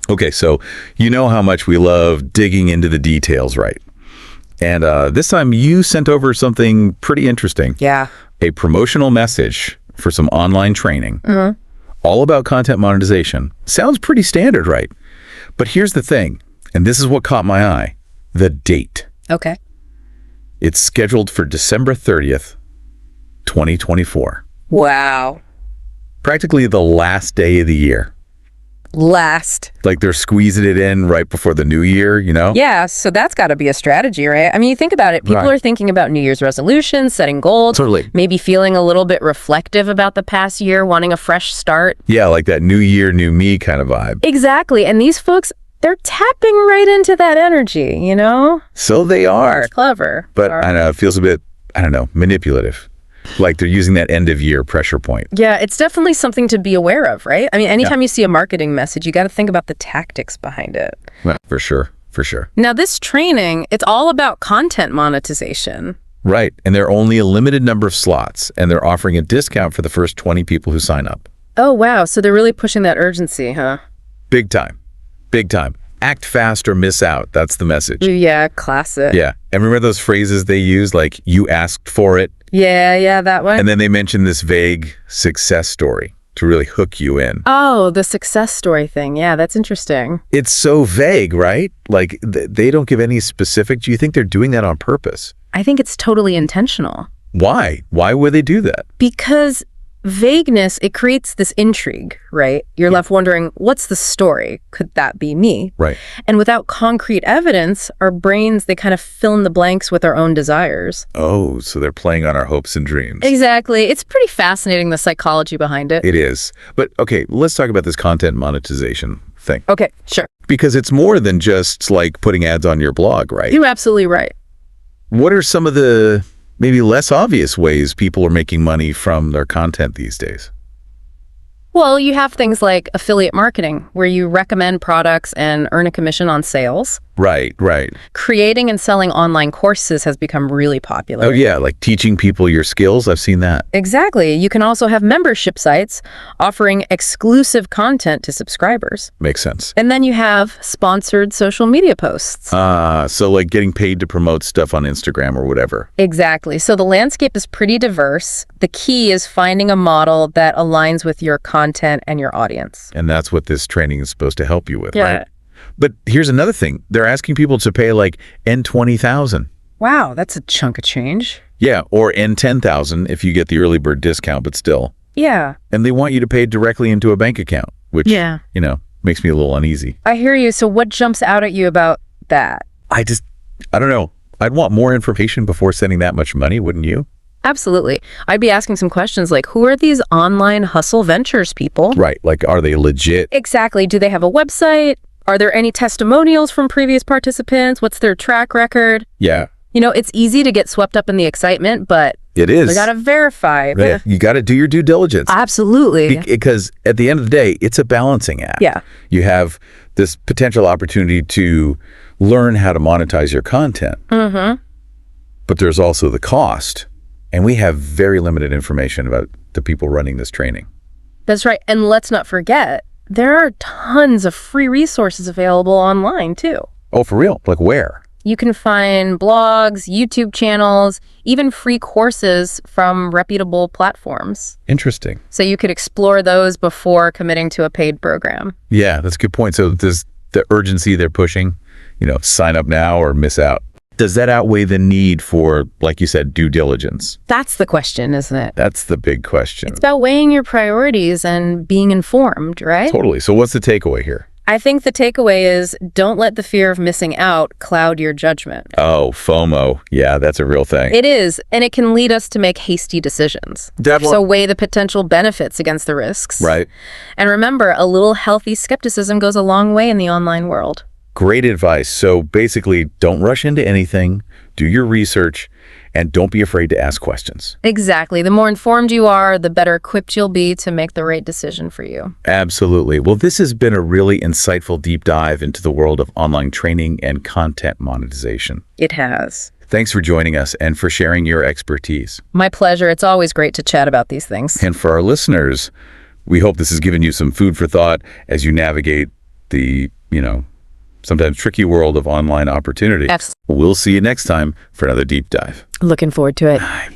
Okay, so you know how much we love digging into the details, right? And this time you sent over something pretty interesting. Yeah. A promotional message for some online training. All about content monetization. Sounds pretty standard, right? But here's the thing, and this is what caught my eye. The date. Okay. It's scheduled for December 30th, 2024. Wow. Practically the last day of the year. Last. Like they're squeezing it in right before the new year, you know? Yeah, so that's got to be a strategy, right? I mean, you think about it. People are thinking about New Year's resolutions, setting goals. Totally. Maybe feeling a little bit reflective about the past year, wanting a fresh start. Yeah, like that new year, new me kind of vibe. Exactly. And these folks, they're tapping right into that energy, you know? So they are. Clever. But I don't know, it feels a bit, I don't know, manipulative. Like they're using that end of year pressure point. Yeah, it's definitely something to be aware of, right? I mean, anytime you see a marketing message, you got to think about the tactics behind it. Well, for sure, for sure. Now, this training, it's all about content monetization. Right, and there are only a limited number of slots, and they're offering a discount for the first 20 people who sign up. Oh, wow. So they're really pushing that urgency, huh? Big time. Big time. Act fast or miss out. That's the message. Yeah, classic. Yeah. And remember those phrases they use, like, you asked for it? Yeah, that one. And then they mention this vague success story to really hook you in. Oh, the success story thing. Yeah, that's interesting. It's so vague, right? Like, they don't give any specific. Do you think they're doing that on purpose? I think it's totally intentional. Why? Why would they do that? Because vagueness, it creates this intrigue, right? You're left wondering, what's the story? Could that be me? Right. And without concrete evidence, our brains, they kind of fill in the blanks with our own desires. Oh, so they're playing on our hopes and dreams. Exactly. It's pretty fascinating, the psychology behind it. It is. But okay, let's talk about this content monetization thing. Okay, sure. Because it's more than just like putting ads on your blog, right? You're absolutely right. What are some of the maybe less obvious ways people are making money from their content these days? Well, you have things like affiliate marketing, where you recommend products and earn a commission on sales. Right. Creating and selling online courses has become really popular. Oh, yeah, like teaching people your skills. I've seen that. Exactly. You can also have membership sites offering exclusive content to subscribers. Makes sense. And then you have sponsored social media posts. So like getting paid to promote stuff on Instagram or whatever. Exactly. So the landscape is pretty diverse. The key is finding a model that aligns with your content and your audience. And that's what this training is supposed to help you with, Yeah. right? But here's another thing. They're asking people to pay like N20,000. Wow, that's a chunk of change. Yeah, or N10,000 if you get the early bird discount, but still. Yeah. And they want you to pay directly into a bank account, which, you know, makes me a little uneasy. I hear you. So what jumps out at you about that? I don't know. I'd want more information before sending that much money, wouldn't you? Absolutely. I'd be asking some questions like, who are these online hustle ventures people? Right. Like, are they legit? Exactly. Do they have a website? Are there any testimonials from previous participants? What's their track record? Yeah. You know, it's easy to get swept up in the excitement, but it is. we got to verify. Yeah. You got to do your due diligence. Absolutely. Because at the end of the day, it's a balancing act. Yeah. You have this potential opportunity to learn how to monetize your content. Mm-hmm. But there's also the cost. And we have very limited information about the people running this training. That's right. And let's not forget, there are tons of free resources available online, too. Oh, for real? Like where? You can find blogs, YouTube channels, even free courses from reputable platforms. Interesting. So you could explore those before committing to a paid program. Yeah, that's a good point. So does the urgency they're pushing, you know, sign up now or miss out? Does that outweigh the need for, like you said, due diligence? That's the question, isn't it? That's the big question. It's about weighing your priorities and being informed, right? Totally. So what's the takeaway here? I think the takeaway is don't let the fear of missing out cloud your judgment. Oh, FOMO. Yeah, that's a real thing. It is, and it can lead us to make hasty decisions. Definitely. So weigh the potential benefits against the risks. Right. And remember, a little healthy skepticism goes a long way in the online world. Great advice. So basically, don't rush into anything, do your research, and don't be afraid to ask questions. Exactly. The more informed you are, the better equipped you'll be to make the right decision for you. Absolutely. Well, this has been a really insightful deep dive into the world of online training and content monetization. It has. Thanks for joining us and for sharing your expertise. My pleasure. It's always great to chat about these things. And for our listeners, we hope this has given you some food for thought as you navigate the sometimes tricky world of online opportunity. Absolutely. We'll see you next time for another deep dive. Looking forward to it. Bye.